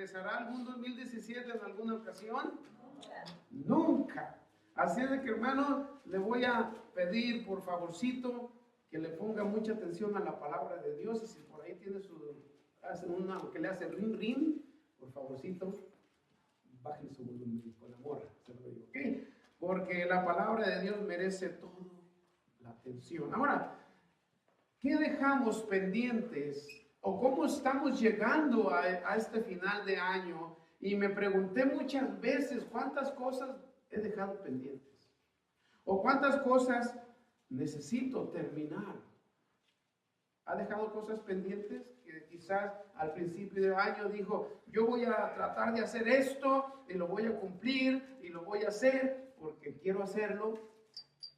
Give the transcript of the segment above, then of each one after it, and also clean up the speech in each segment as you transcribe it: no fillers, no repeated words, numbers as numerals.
¿Regresará algún 2017 en alguna ocasión? Nunca. Así es de que, hermano, le voy a pedir por favorcito que le ponga mucha atención a la palabra de Dios. Y si por ahí tiene que le hace rin rin, por favorcito, bajen su volumen con amor, se lo digo, ¿ok? Porque la palabra de Dios merece toda la atención. Ahora, ¿qué dejamos pendientes? ¿O cómo estamos llegando a este final de año? Y me pregunté muchas veces cuántas cosas he dejado pendientes. O cuántas cosas necesito terminar. ¿Ha dejado cosas pendientes? Que quizás al principio del año dijo, yo voy a tratar de hacer esto y lo voy a cumplir y lo voy a hacer porque quiero hacerlo.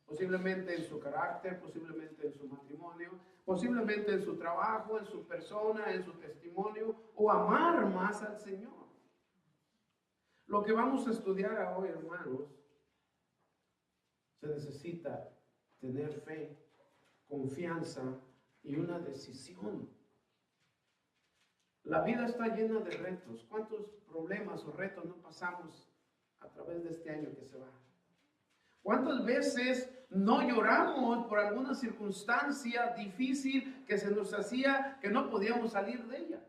Posiblemente en su carácter, posiblemente en su matrimonio, posiblemente en su trabajo, en su persona, en su testimonio, o amar más al Señor. Lo que vamos a estudiar hoy, hermanos, se necesita tener fe, confianza y una decisión. La vida está llena de retos. ¿Cuántos problemas o retos no pasamos a través de este año que se va? ¿Cuántas veces no lloramos por alguna circunstancia difícil que se nos hacía que no podíamos salir de ella?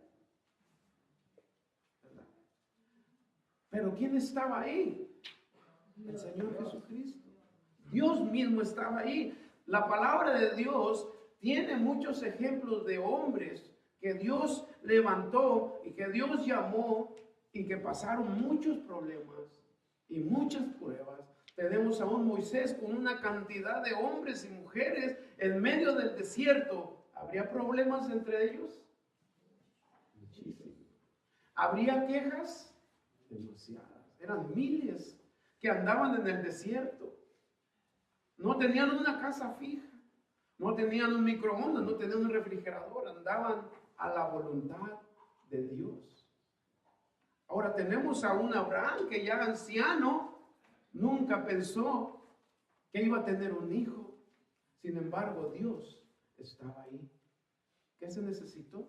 ¿Verdad? Pero ¿quién estaba ahí? El Señor Jesucristo. Dios mismo estaba ahí. La palabra de Dios tiene muchos ejemplos de hombres que Dios levantó y que Dios llamó y que pasaron muchos problemas y muchas pruebas. Tenemos a un Moisés con una cantidad de hombres y mujeres en medio del desierto. ¿Habría problemas entre ellos? Muchísimo. ¿Habría quejas? Demasiadas. Eran miles que andaban en el desierto. No tenían una casa fija. No tenían un microondas, no tenían un refrigerador. Andaban a la voluntad de Dios. Ahora tenemos a un Abraham que ya anciano nunca pensó que iba a tener un hijo. Sin embargo, Dios estaba ahí. ¿Qué se necesitó?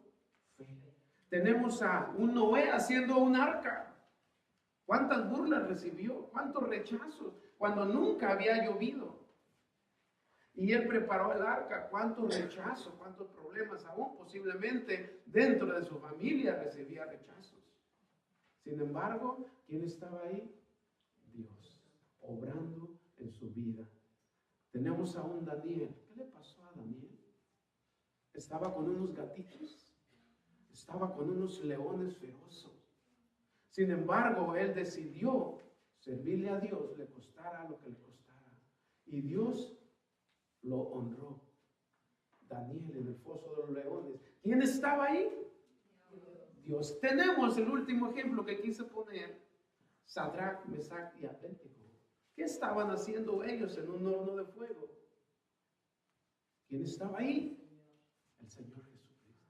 Fe. Tenemos a un Noé haciendo un arca. ¿Cuántas burlas recibió? ¿Cuántos rechazos? Cuando nunca había llovido. Y él preparó el arca. ¿Cuántos rechazos? ¿Cuántos problemas? Aún posiblemente dentro de su familia recibía rechazos. Sin embargo, ¿quién estaba ahí? Dios, obrando en su vida. Tenemos a un Daniel. ¿Qué le pasó a Daniel? Estaba con unos gatitos. Estaba con unos leones feroces. Sin embargo, él decidió servirle a Dios, le costara lo que le costara. Y Dios lo honró. Daniel en el foso de los leones. ¿Quién estaba ahí? Dios. Tenemos el último ejemplo que quise poner. Sadrach, Mesach y Abednego. ¿Qué estaban haciendo ellos en un horno de fuego? ¿Quién estaba ahí? El Señor Jesucristo.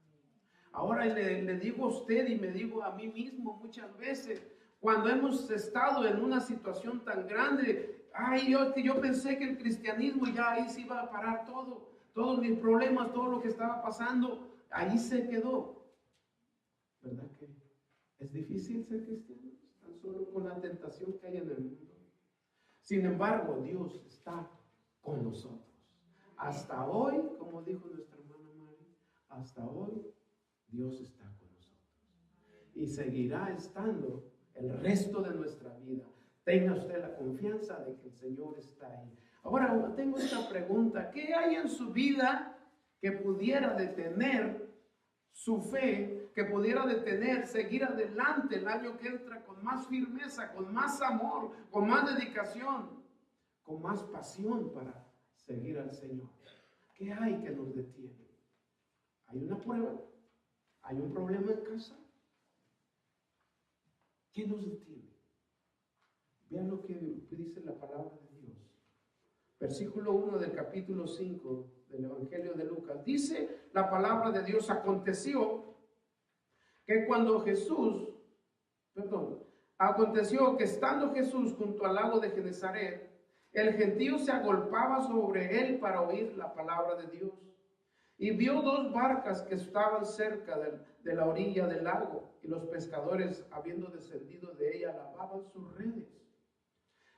Ahora le digo a usted y me digo a mí mismo muchas veces, cuando hemos estado en una situación tan grande, yo pensé que el cristianismo ya ahí se iba a parar todo, todos mis problemas, todo lo que estaba pasando, ahí se quedó. ¿Verdad que es difícil ser cristiano? Tan solo con la tentación que hay en el mundo. Sin embargo, Dios está con nosotros. Hasta hoy, como dijo nuestra hermana Mari, hasta hoy Dios está con nosotros. Y seguirá estando el resto de nuestra vida. Tenga usted la confianza de que el Señor está ahí. Ahora tengo esta pregunta. ¿Qué hay en su vida que pudiera detener su fe, que pudiera detener, seguir adelante el año que entra con más firmeza, con más amor, con más dedicación, con más pasión para seguir al Señor? ¿Qué hay que nos detiene? ¿Hay una prueba? ¿Hay un problema en casa? ¿Qué nos detiene? Vean lo que dice la palabra de Dios. Versículo 1 del capítulo 5 del Evangelio de Lucas. Dice la palabra de Dios: aconteció que aconteció que estando Jesús junto al lago de Genesaret, el gentío se agolpaba sobre él para oír la palabra de Dios. y vio dos barcas que estaban cerca de la orilla del lago, y los pescadores, habiendo descendido de ella, lavaban sus redes.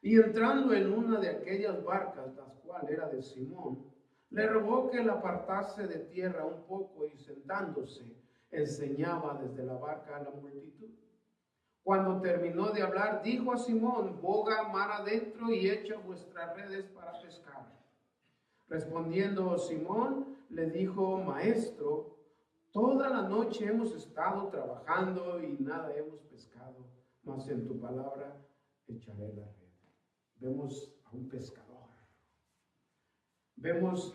Y entrando en una de aquellas barcas, la cual era de Simón, le rogó que la apartase de tierra un poco, y sentándose, enseñaba desde la barca a la multitud. Cuando terminó de hablar, dijo a Simón: boga mar adentro y echa vuestras redes para pescar. Respondiendo Simón, le dijo: Maestro, toda la noche hemos estado trabajando y nada hemos pescado, mas en tu palabra echaré la red. Vemos a un pescador. Vemos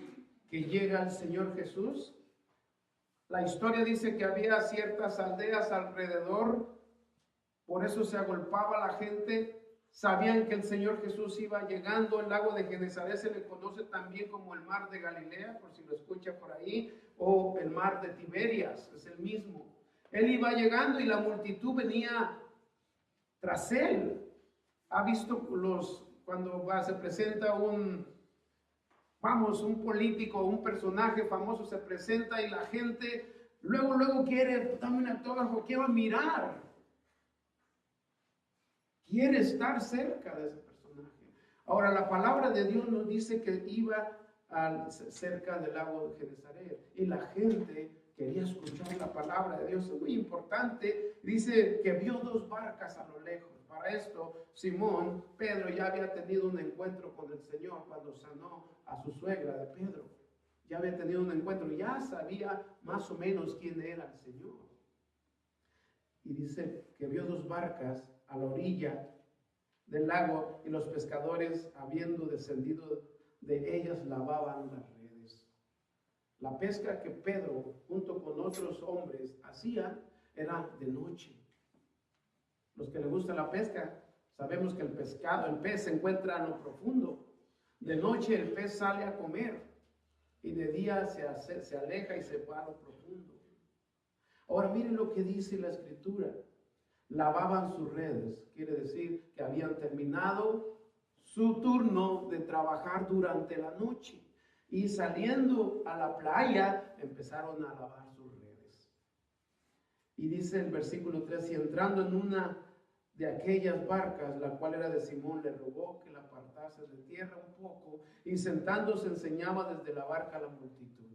que llega el Señor Jesús. La historia dice que había ciertas aldeas alrededor, por eso se agolpaba la gente. Sabían que el Señor Jesús iba llegando. El lago de Genesaret se le conoce también como el mar de Galilea, por si lo escucha por ahí, o el mar de Tiberias, es el mismo. Él iba llegando y la multitud venía tras él. ¿Ha visto cuando se presenta un político, un personaje famoso se presenta y la gente luego quiere, dame un autógrafo, quiero mirar? Quiere estar cerca de ese personaje. Ahora, la palabra de Dios nos dice que iba cerca del lago de Genesaret y la gente quería escuchar la palabra de Dios. Es muy importante. Dice que vio dos barcas a lo lejos. Para esto, Simón, Pedro, ya había tenido un encuentro con el Señor cuando sanó a su suegra de Pedro. Ya había tenido un encuentro, ya sabía más o menos quién era el Señor. Y dice que vio dos barcas a la orilla del lago y los pescadores, habiendo descendido de ellas, lavaban las redes. La pesca que Pedro, junto con otros hombres, hacían era de noche. Los que les gusta la pesca, sabemos que el pez se encuentra en lo profundo. De noche el pez sale a comer y de día se aleja y se va a lo profundo. Ahora miren lo que dice la Escritura. Lavaban sus redes, quiere decir que habían terminado su turno de trabajar durante la noche y saliendo a la playa empezaron a lavar sus redes. Y dice el versículo 3, y entrando en una de aquellas barcas, la cual era de Simón, le rogó que la apartase de tierra un poco, y sentándose enseñaba desde la barca a la multitud.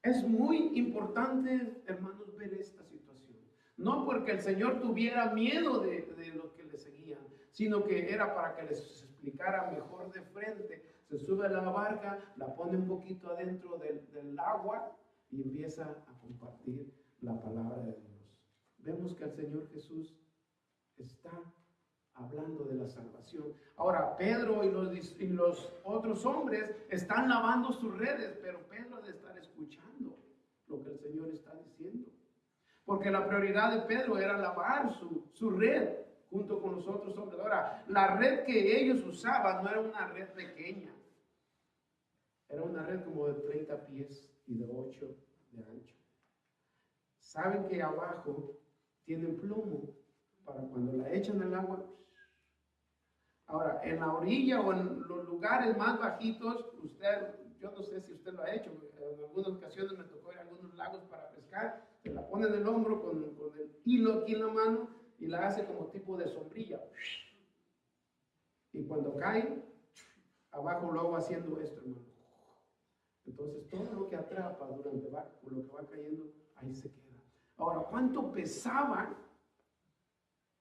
Es muy importante, hermanos, ver esta situación. No porque el Señor tuviera miedo de los que le seguían, sino que era para que les explicara mejor de frente. Se sube a la barca, la pone un poquito adentro del agua y empieza a compartir la palabra de Dios. Vemos que el Señor Jesús está hablando de la salvación. Ahora, Pedro y los otros hombres están lavando sus redes, pero Pedro ha de estar escuchando lo que el Señor está diciendo. Porque la prioridad de Pedro era lavar su red junto con los otros hombres. Ahora, la red que ellos usaban no era una red pequeña. Era una red como de 30 pies y de 8 de ancho. Saben que abajo tienen plomo para cuando la echan al agua. Ahora, en la orilla o en los lugares más bajitos, yo no sé si usted lo ha hecho, en algunas ocasiones me tocó ir a algunos lagos para pescar, se la pone en el hombro con el hilo aquí en la mano y la hace como tipo de sombrilla. Y cuando cae, abajo lo va haciendo esto, hermano. Entonces todo lo que atrapa lo que va cayendo, ahí se queda. Ahora, ¿cuánto pesaba?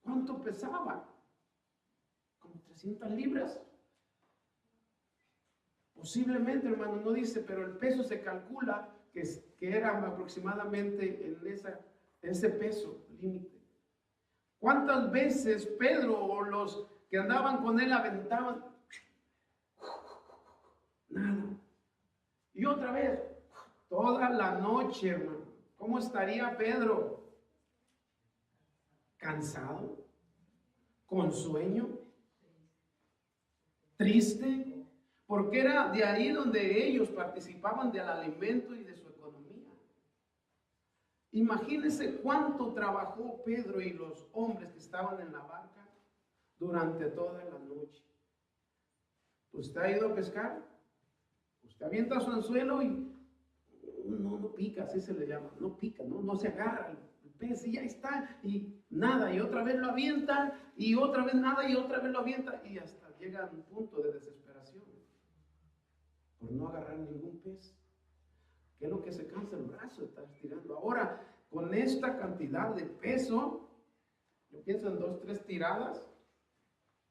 ¿Cuánto pesaba? Como 300 libras. Posiblemente, hermano, no dice, pero el peso se calcula que era aproximadamente en ese peso límite. ¿Cuántas veces Pedro o los que andaban con él aventaban? Nada. Y otra vez, toda la noche, hermano. ¿Cómo estaría Pedro? ¿Cansado? ¿Con sueño? ¿Triste? Porque era de ahí donde ellos participaban del alimento y de su economía. Imagínense cuánto trabajó Pedro y los hombres que estaban en la barca durante toda la noche. ¿Usted ha ido a pescar? Usted avienta su anzuelo y no pica, así se le llama, no pica, no se agarra el pez y ya está, y nada, y otra vez lo avienta, y otra vez nada, y otra vez lo avienta, y hasta llega a un punto de desesperación por no agarrar ningún pez. ¿Qué es lo que se cansa el brazo de estar tirando? Ahora, con esta cantidad de peso, yo pienso en 2, 3 tiradas,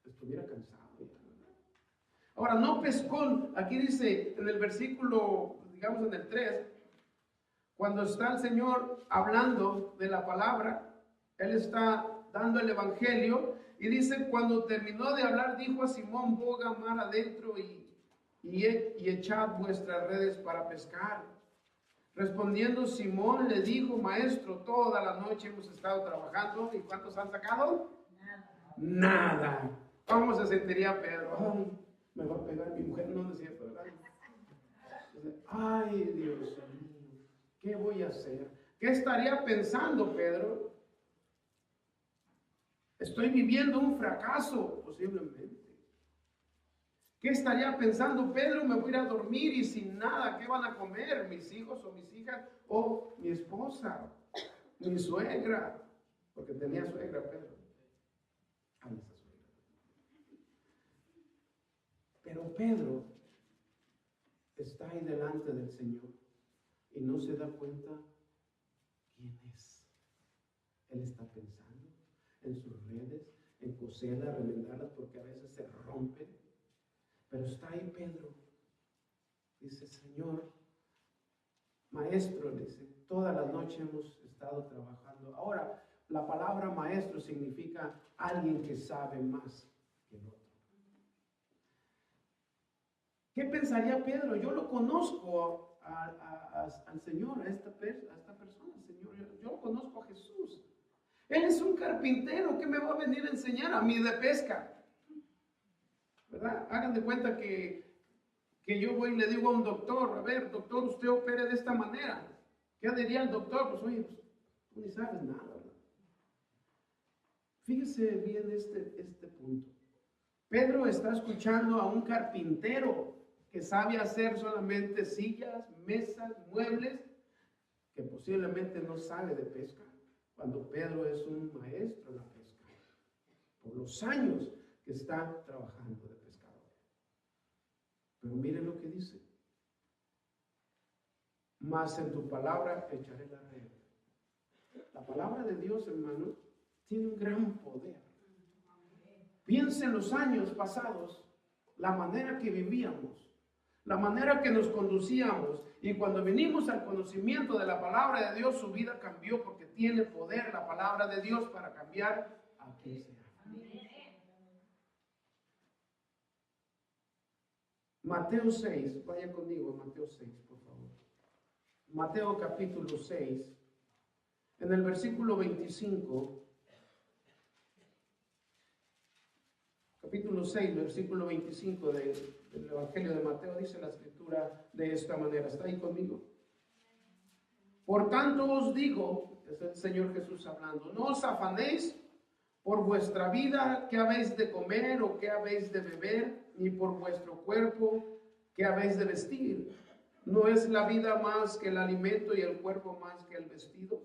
estuviera cansado ya, ¿verdad? Ahora, no pescó, aquí dice en el versículo, digamos en el 3, cuando está el Señor hablando de la palabra, Él está dando el evangelio, y dice, cuando terminó de hablar, dijo a Simón, boga mar adentro y echad vuestras redes para pescar. Respondiendo Simón le dijo, maestro, toda la noche hemos estado trabajando, ¿y cuántos han sacado? Nada. ¿Cómo se sentiría Pedro? Ay, me va a pegar mi mujer, no es cierto, ¿verdad? Ay, Dios mío, ¿qué voy a hacer? ¿Qué estaría pensando Pedro? Estoy viviendo un fracaso, posiblemente. ¿Qué estaría pensando Pedro? Me voy a ir a dormir y sin nada, ¿qué van a comer mis hijos o mis hijas o mi esposa, mi suegra? Porque tenía suegra Pedro. Esa suegra. Pero Pedro está ahí delante del Señor y no se da cuenta quién es. Él está pensando en sus redes, en coserlas, remendarlas, porque a veces se rompen. Pero está ahí Pedro. Dice, Señor, maestro, dice, toda la noche hemos estado trabajando. Ahora, la palabra maestro significa alguien que sabe más que el otro. ¿Qué pensaría Pedro? Yo lo conozco al Señor, a esta persona, Señor. Yo lo conozco a Jesús. Él es un carpintero. ¿Qué me va a venir a enseñar a mí de pesca? ¿Verdad? Hagan de cuenta que yo voy y le digo a un doctor, a ver, doctor, usted opere de esta manera. ¿Qué diría el doctor? Pues oye, pues, tú ni sabes nada, ¿verdad? Fíjese bien este punto. Pedro está escuchando a un carpintero que sabe hacer solamente sillas, mesas, muebles, que posiblemente no sabe de pesca, cuando Pedro es un maestro en la pesca, por los años que está trabajando de pescador. Pero mire lo que dice. Mas en tu palabra echaré la red. La palabra de Dios, hermano, tiene un gran poder. Piensa en los años pasados, la manera que vivíamos, la manera que nos conducíamos, y cuando venimos al conocimiento de la palabra de Dios, su vida cambió, porque tiene poder la palabra de Dios para cambiar a quien sea. Mateo 6, vaya conmigo a Mateo 6, por favor. Mateo capítulo 6, en el versículo 25, capítulo 6, versículo 25 del Evangelio de Mateo, dice la escritura de esta manera. ¿Está ahí conmigo? Por tanto os digo, es el Señor Jesús hablando, no os afanéis por vuestra vida, qué habéis de comer o qué habéis de beber, ni por vuestro cuerpo, qué habéis de vestir. ¿No es la vida más que el alimento y el cuerpo más que el vestido?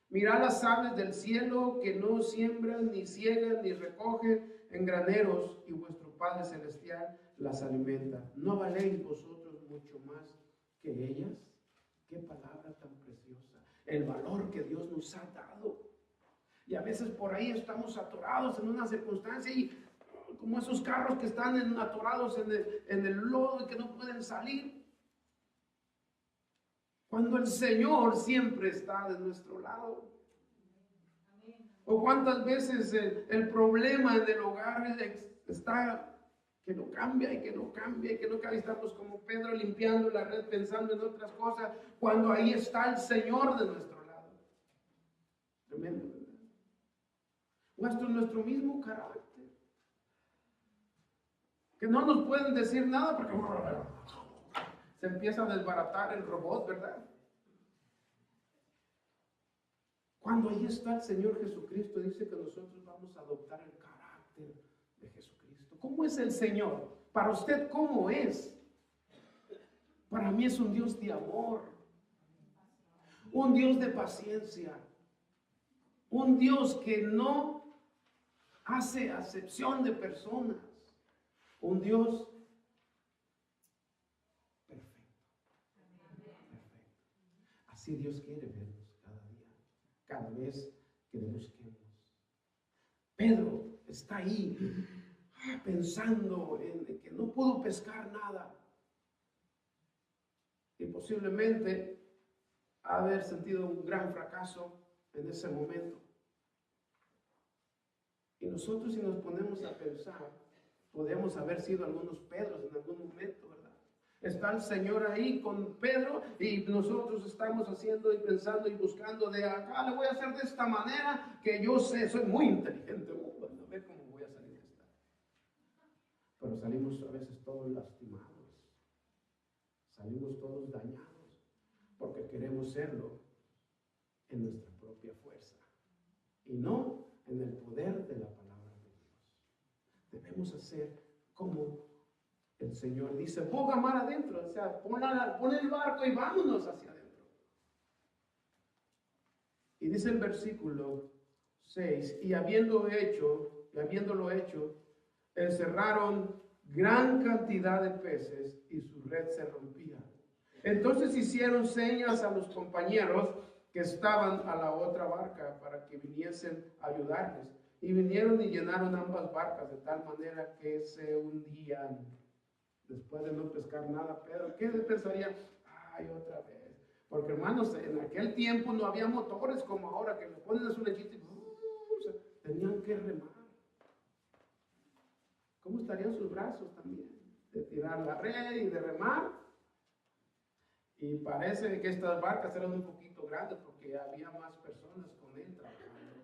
Mirad las aves del cielo, que no siembran, ni ciegan, ni recogen en graneros, y vuestro Padre Celestial las alimenta. ¿No valéis vosotros mucho más que ellas? ¡Qué palabra tan preciosa! El valor que Dios nos ha dado. Y a veces por ahí estamos atorados en una circunstancia, y como esos carros que están atorados en el lodo y que no pueden salir. Cuando el Señor siempre está de nuestro lado. O cuántas veces el problema en el hogar está que no cambia y que no cambia y que no cambia. Estamos como Pedro limpiando la red pensando en otras cosas, cuando ahí está el Señor de nuestro lado. Tremendo, ¿verdad? Nuestro mismo carácter. Que no nos pueden decir nada porque se empieza a desbaratar el robot, ¿verdad? Cuando ahí está el Señor Jesucristo, dice que nosotros vamos a adoptar el carácter de Jesucristo. ¿Cómo es el Señor? Para usted, ¿cómo es? Para mí es un Dios de amor. un Dios de paciencia, un Dios que no hace acepción de personas, un Dios perfecto. Así Dios quiere vernos cada día, cada vez que le busquemos. Pedro está ahí pensando en que no pudo pescar nada. Y posiblemente haber sentido un gran fracaso en ese momento. Y nosotros, si nos ponemos a pensar, podemos haber sido algunos Pedros en algún momento, ¿verdad? Está el Señor ahí con Pedro y nosotros estamos haciendo y pensando y buscando de acá, le voy a hacer de esta manera que yo sé, soy muy inteligente. Bueno, a ver cómo voy a salir de esta. Pero salimos a veces todos lastimados, salimos todos dañados, porque queremos serlo en nuestra propia fuerza y no en el poder de la palabra de Dios. Debemos hacer como el Señor dice, boga mar adentro, o sea, pon el barco y vámonos hacia adentro. Y dice el versículo 6, y habiéndolo hecho, encerraron gran cantidad de peces y su red se rompía. Entonces hicieron señas a los compañeros que estaban a la otra barca para que viniesen a ayudarles. Y vinieron y llenaron ambas barcas de tal manera que se hundían. Después de no pescar nada, Pedro, ¿qué pensaría? Ay, otra vez. Porque hermanos, en aquel tiempo no había motores como ahora, que le ponen a su lechita y tenían que remar. ¿Cómo estarían sus brazos también? De tirar la red y de remar. Y parece que estas barcas eran un poquito grandes porque había más personas con él trabajando.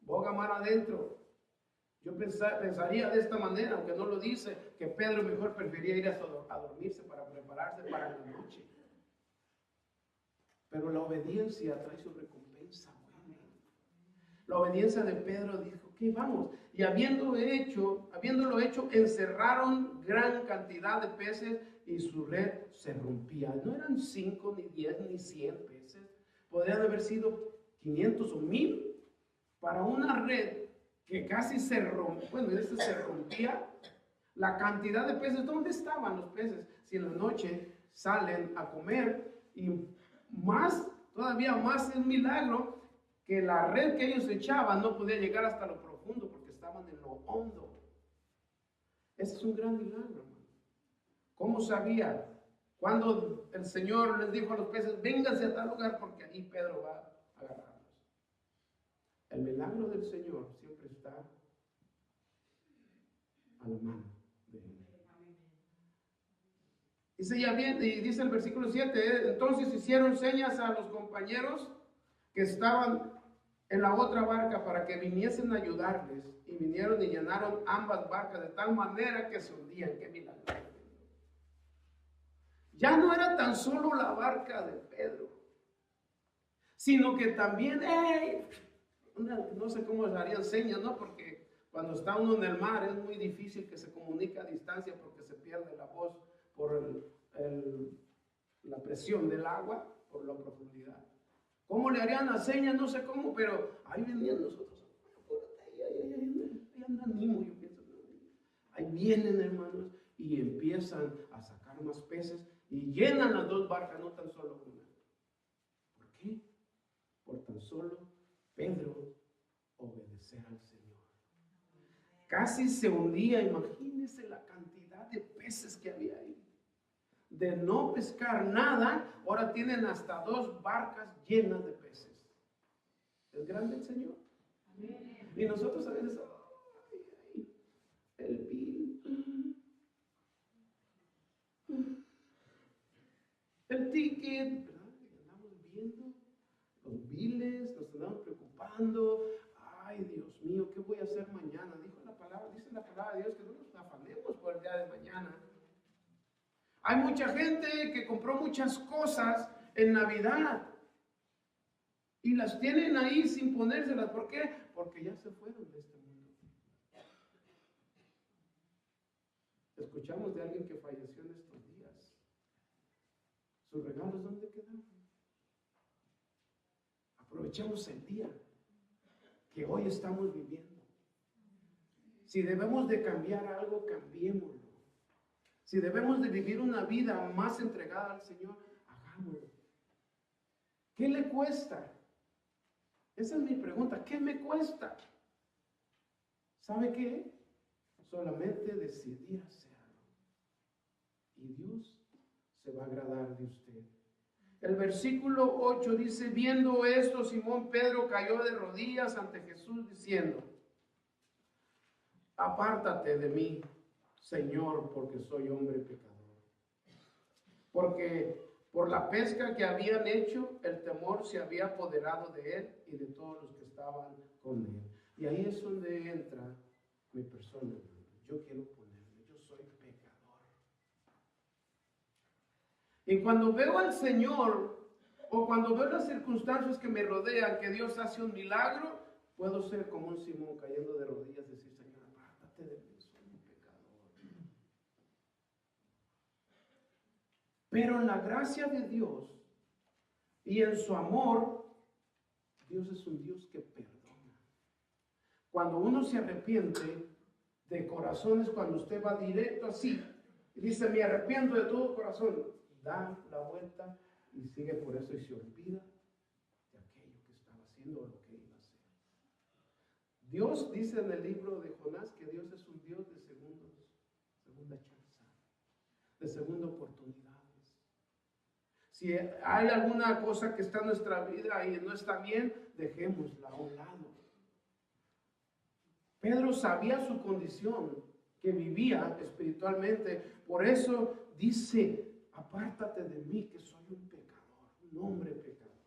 Boga mar adentro. Yo pensaría de esta manera, aunque no lo dice, que Pedro mejor prefería ir a dormirse para prepararse para la noche. Pero la obediencia trae su recompensa. La obediencia de Pedro dijo, ¿qué vamos? Y habiéndolo hecho, encerraron gran cantidad de peces y su red se rompía. No eran 5, ni 10, ni 100 peces. Podrían haber sido 500 o 1000 para una red que casi se rompía. Bueno, se rompía. La cantidad de peces, ¿dónde estaban los peces? Si en la noche salen a comer y más, todavía más es milagro que la red que ellos echaban no podía llegar hasta lo profundo porque estaban en lo hondo. Ese es un gran milagro, hermano. ¿Cómo sabía? Cuando el Señor les dijo a los peces, vénganse a tal lugar porque ahí Pedro va a agarrarlos. El milagro del Señor siempre está a la mano de Él. Dice ya bien, y dice el versículo 7, entonces hicieron señas a los compañeros que estaban en la otra barca para que viniesen a ayudarles, y vinieron y llenaron ambas barcas de tal manera que se hundían. ¡Qué milagro! Ya no era tan solo la barca de Pedro, sino que también, no sé cómo les harían señas, ¿no? Porque cuando está uno en el mar es muy difícil que se comunique a distancia porque se pierde la voz por la presión del agua, por la profundidad. ¿Cómo le harían las señas? No sé cómo, pero ahí venían nosotros. Ahí anda Nimo, yo pienso. Ahí vienen, hermanos, y empiezan a sacar más peces y llenan las dos barcas, no tan solo una. ¿Por qué? Por tan solo Pedro obedecer al Señor. Casi se hundía, imagínense la cantidad de peces que había ahí. De no pescar nada, ahora tienen hasta 2 barcas llenas de peces. ¿Es grande el Señor? Amén. Y nosotros a veces, el bill, el ticket, ¿verdad? Andamos viendo los biles, nos andamos preocupando. Ay, Dios mío, ¿qué voy a hacer mañana? Dice la palabra de Dios que no nos afanemos por el día de mañana. Hay mucha gente que compró muchas cosas en Navidad y las tienen ahí sin ponérselas. ¿Por qué? Porque ya se fueron de este mundo. Escuchamos de alguien que falleció en estos días. ¿Sus regalos dónde quedaron? aprovechemos el día que hoy estamos viviendo. Si debemos de cambiar algo, cambiémoslo. Si debemos de vivir una vida más entregada al Señor, hagámoslo. ¿Qué le cuesta? Esa es mi pregunta. ¿Qué me cuesta? ¿Sabe qué? Solamente decidir hacerlo. Y Dios se va a agradar de usted. El versículo 8 dice, viendo esto, Simón Pedro cayó de rodillas ante Jesús diciendo, apártate de mí, Señor, porque soy hombre pecador. Porque por la pesca que habían hecho, el temor se había apoderado de él y de todos los que estaban con él. Y ahí es donde entra mi persona. Yo quiero ponerme, yo soy pecador. Y cuando veo al Señor, o cuando veo las circunstancias que me rodean, que Dios hace un milagro, puedo ser como un Simón cayendo de rodillas y decir, Señor, apártate de mí, soy un pecador. Pero en la gracia de Dios y en su amor, Dios es un Dios que perdona. Cuando uno se arrepiente de corazón es cuando usted va directo así y dice, me arrepiento de todo corazón, da la vuelta y sigue por eso y se olvida de aquello que estaba haciendo o lo que iba a hacer. Dios dice en el libro de Jonás que Dios es un Dios de segunda chance, de segunda oportunidades. Si hay alguna cosa que está en nuestra vida y no está bien, dejémosla a un lado. Pedro sabía su condición, que vivía espiritualmente, por eso dice, apártate de mí, que soy un pecador, un hombre pecador.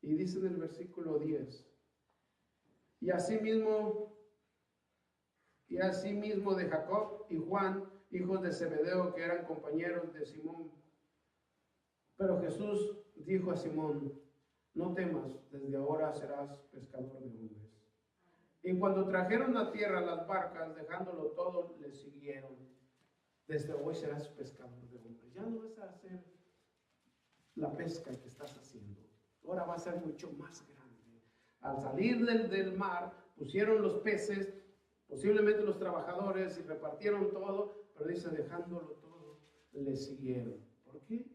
Y dice en el versículo 10, y asimismo de Jacob y Juan, hijos de Zebedeo, que eran compañeros de Simón. Pero Jesús dijo a Simón, no temas, desde ahora serás pescador de hombres. Y cuando trajeron a tierra las barcas, dejándolo todo, le siguieron. Desde hoy serás pescador de hombres. Ya no vas a hacer la pesca que estás haciendo. Ahora va a ser mucho más grande. Al salir del mar, pusieron los peces, posiblemente los trabajadores, y repartieron todo, pero dice, dejándolo todo, le siguieron. ¿Por qué?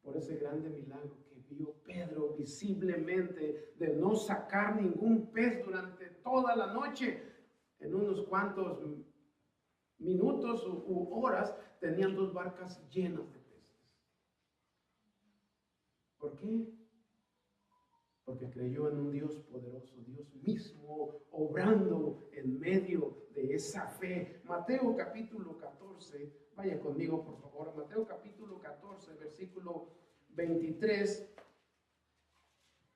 Por ese grande milagro que vio Pedro visiblemente de no sacar ningún pez durante toda la noche. En unos cuantos minutos u horas tenían 2 barcas llenas de peces. ¿Por qué? Porque creyó en un Dios poderoso, Dios mismo obrando en medio de esa fe. Mateo capítulo 14, vaya conmigo por favor, Mateo capítulo 14, versículo 23,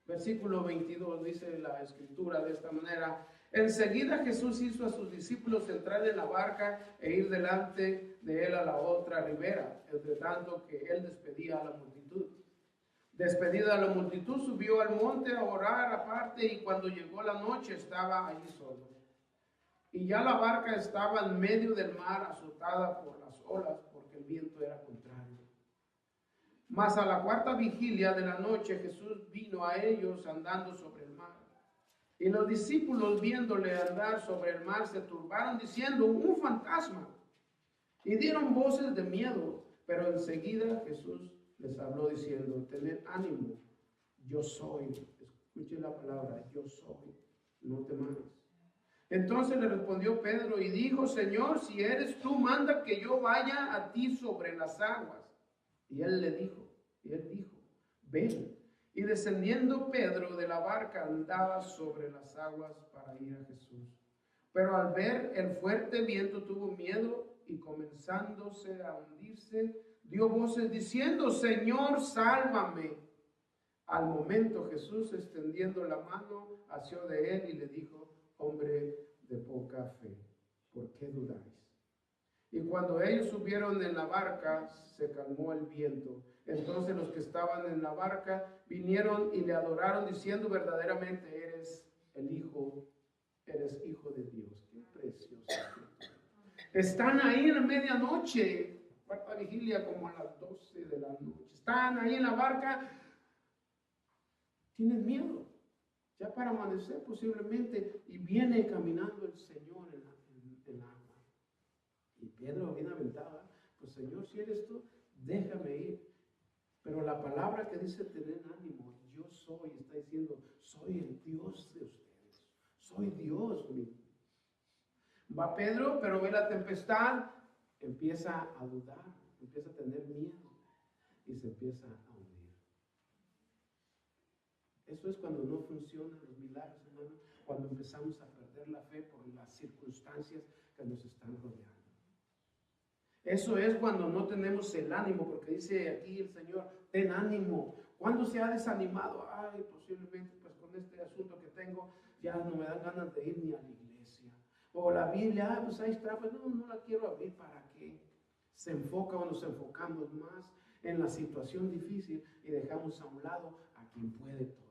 versículo 22, dice la escritura de esta manera, enseguida Jesús hizo a sus discípulos entrar en la barca e ir delante de él a la otra ribera, entre tanto que él despedía a la multitud. Despedida la multitud, subió al monte a orar aparte y cuando llegó la noche estaba allí solo. Y ya la barca estaba en medio del mar azotada por las olas porque el viento era contrario. Mas a la 4ª vigilia de la noche Jesús vino a ellos andando sobre el mar. Y los discípulos viéndole andar sobre el mar se turbaron diciendo, un fantasma. Y dieron voces de miedo, pero enseguida Jesús les habló diciendo, tened ánimo, yo soy. Escuchen la palabra, yo soy, no temáis. Entonces le respondió Pedro y dijo, Señor, si eres tú, manda que yo vaya a ti sobre las aguas. Y él dijo, ven. Y descendiendo Pedro de la barca andaba sobre las aguas para ir a Jesús. Pero al ver el fuerte viento tuvo miedo y comenzándose a hundirse, dio voces diciendo, Señor, sálvame. Al momento Jesús, extendiendo la mano, asió de él y le dijo, hombre de poca fe, ¿por qué dudáis? Y cuando ellos subieron en la barca, se calmó el viento. Entonces los que estaban en la barca vinieron y le adoraron diciendo, verdaderamente eres hijo de Dios. Qué precioso. Están ahí en la medianoche. cuarta vigilia como a las 12 de la noche. Están ahí en la barca, tienen miedo, ya para amanecer posiblemente, y viene caminando el Señor en el agua. Y Pedro bien aventado, pues Señor, si eres tú, déjame ir. Pero la palabra que dice tener ánimo, yo soy, está diciendo, soy el Dios de ustedes, soy Dios mismo. Va Pedro, pero ve la tempestad, empieza a dudar, empieza a tener miedo y se empieza a hundir. Eso es cuando no funcionan los milagros, hermanos, cuando empezamos a perder la fe por las circunstancias que nos están rodeando. Eso es cuando no tenemos el ánimo, porque dice aquí el Señor, ten ánimo. ¿Cuándo se ha desanimado? Ay, posiblemente pues con este asunto que tengo, ya no me dan ganas de ir ni a la iglesia. O la Biblia, pues ahí está, pues no la quiero abrir, ¿para qué? Se enfoca o nos enfocamos más en la situación difícil y dejamos a un lado a quien puede todo.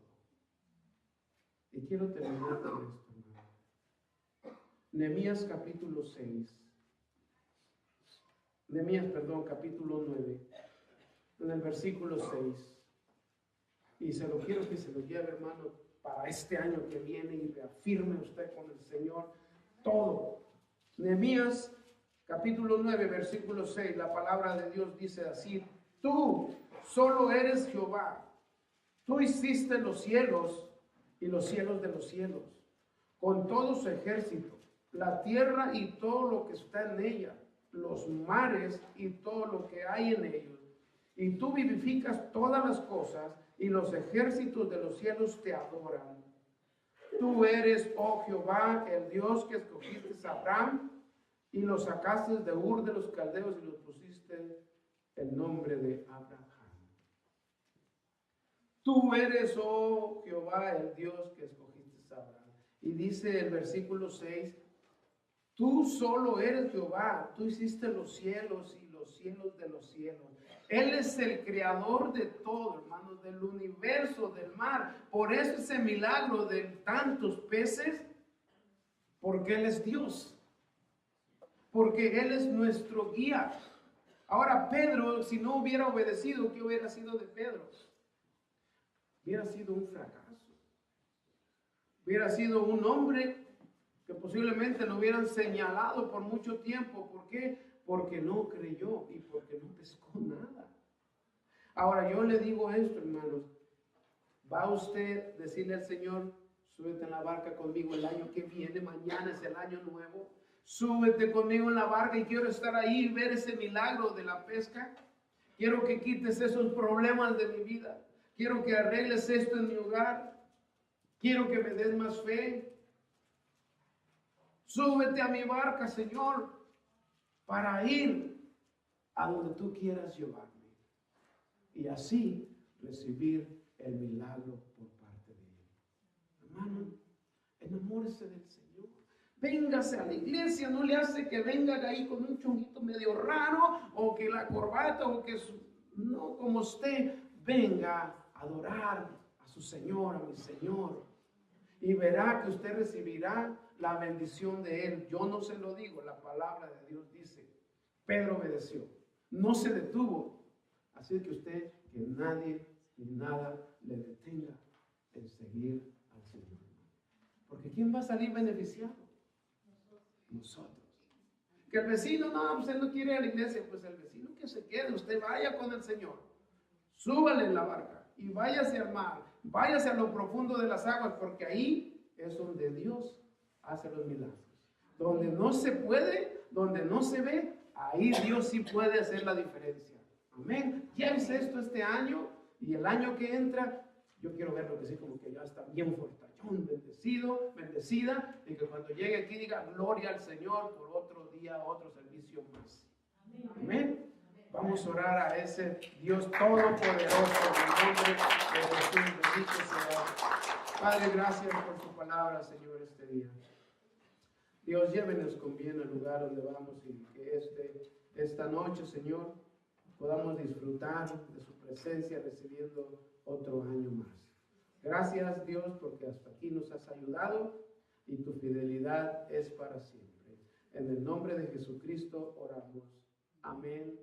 Y quiero terminar con esto, hermano. Nehemías capítulo 6. Nehemías, capítulo 9, en el versículo 6. Y se lo quiero que se lo lleve, hermano, para este año que viene y reafirme usted con el Señor todo. Nehemías, capítulo 9, versículo 6, la palabra de Dios dice así: tú solo eres Jehová, tú hiciste los cielos y los cielos de los cielos, con todo su ejército, la tierra y todo lo que está en ella, los mares y todo lo que hay en ellos. Y tú vivificas todas las cosas y los ejércitos de los cielos te adoran. Tú eres, oh Jehová, el Dios que escogiste a Abraham y lo sacaste de Ur de los Caldeos y lo pusiste el nombre de Abraham. Tú eres, oh Jehová, el Dios que escogiste a Abraham. Y dice el versículo 6, tú solo eres Jehová, tú hiciste los cielos y los cielos de los cielos. Él es el creador de todo, hermanos, del universo, del mar. Por eso ese milagro de tantos peces, porque Él es Dios. Porque Él es nuestro guía. Ahora Pedro, si no hubiera obedecido, ¿qué hubiera sido de Pedro? Hubiera sido un fracaso. Hubiera sido un hombre que posiblemente lo hubieran señalado por mucho tiempo. ¿Por qué? Porque no creyó y porque no pescó nada. Ahora yo le digo esto, hermanos. ¿Va usted a decirle al Señor, súbete en la barca conmigo el año que viene, mañana es el año nuevo? Súbete conmigo en la barca y quiero estar ahí y ver ese milagro de la pesca. Quiero que quites esos problemas de mi vida. Quiero que arregles esto en mi hogar. Quiero que me des más fe. Súbete a mi barca, Señor, para ir a donde tú quieras llevarme. Y así recibir el milagro por parte de Él. Hermano, enamórese del Señor. Véngase a la iglesia, no le hace que venga ahí con un chonguito medio raro, o que la corbata, o que no, como usted venga a adorar a su Señor, a mi Señor. Y verá que usted recibirá la bendición de Él. Yo no se lo digo, la palabra de Dios dice. Pedro obedeció, no se detuvo. Así que usted, que nadie ni nada le detenga en seguir al Señor. Porque ¿quién va a salir beneficiado? Nosotros. Que el vecino, no, pues él no quiere ir a la iglesia. Pues el vecino que se quede, usted vaya con el Señor. Súbale en la barca y váyase al mar. Váyase a lo profundo de las aguas, porque ahí es donde Dios hace los milagros. Donde no se puede, donde no se ve, ahí Dios sí puede hacer la diferencia. Amén. Ya hice esto este año y el año que entra, yo quiero verlo que sí, como que ya está bien fortachón, bendecido, bendecida, y que cuando llegue aquí diga gloria al Señor por otro día, otro servicio más. Amén. Vamos a orar a ese Dios todopoderoso en el nombre de Jesús. Bendito sea. Padre, gracias por tu palabra, Señor, este día. Dios, llévenos con bien al lugar donde vamos y que esta noche, Señor, podamos disfrutar de su presencia recibiendo otro año más. Gracias, Dios, porque hasta aquí nos has ayudado y tu fidelidad es para siempre. En el nombre de Jesucristo oramos. Amén.